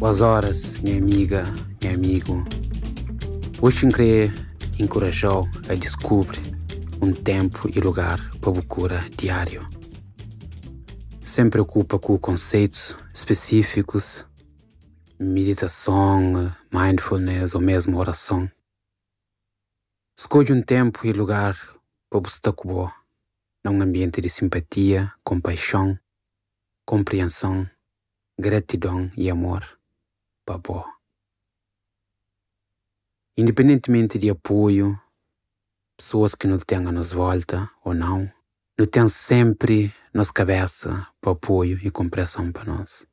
Boas horas, minha amiga, meu amigo. Hoje queria encorajou a descobrir tempo e lugar para procura diário. Sem preocupa com conceitos específicos, meditação, mindfulness ou mesmo oração. Escolhe tempo e lugar para buscar com num ambiente de simpatia, compaixão, compreensão, gratidão e amor para você. Independentemente de apoio, pessoas que não têm a nos volta ou não têm sempre nas cabeça para apoio e compreensão para nós.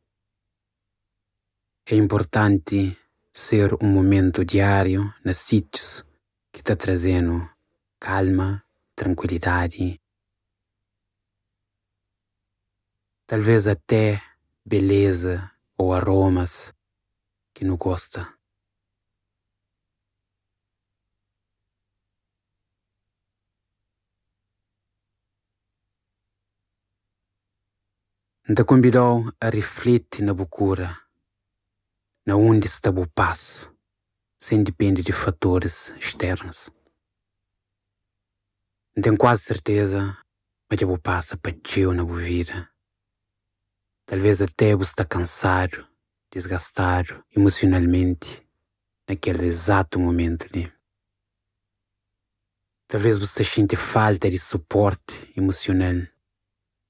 É importante ser momento diário nos sítios que está trazendo calma, tranquilidade, talvez até beleza ou aromas que não gosta. Te convidou a refletir na procura, na onde está o paz, sem depender de fatores externos. Tenho quase certeza que você passa para teu na vida. Talvez até você está cansado, desgastado emocionalmente naquele exato momento ali. Talvez você sente falta de suporte emocional,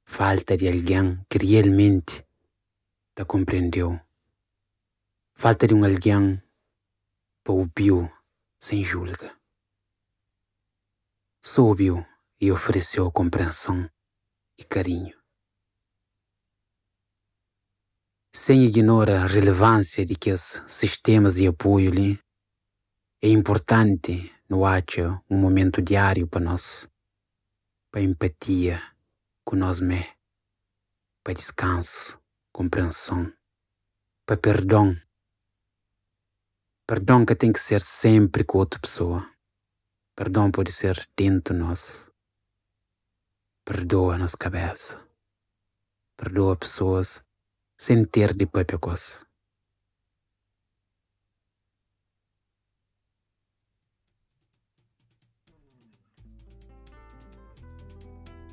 falta de alguém que realmente te compreendeu, falta de alguém que ouviu sem julga. Só ouviu e ofereceu compreensão e carinho. Sem ignorar a relevância de que os sistemas de apoio ali, é importante no haja momento diário para nós, para empatia com nós mesmos, para descanso, compreensão, para perdão. Perdão que tem que ser sempre com outra pessoa. Perdão pode ser dentro de nós. Perdoa nossa cabeça. Perdoa pessoas sem ter de própria coisa.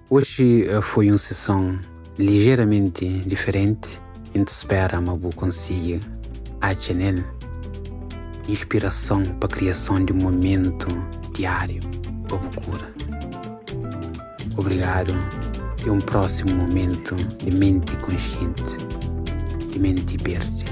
Hoje foi uma sessão ligeiramente diferente. A gente espera que eu consiga achar nele inspiração para a criação de momento diário para procura. Obrigado e próximo momento de mente consciente, de mente verde.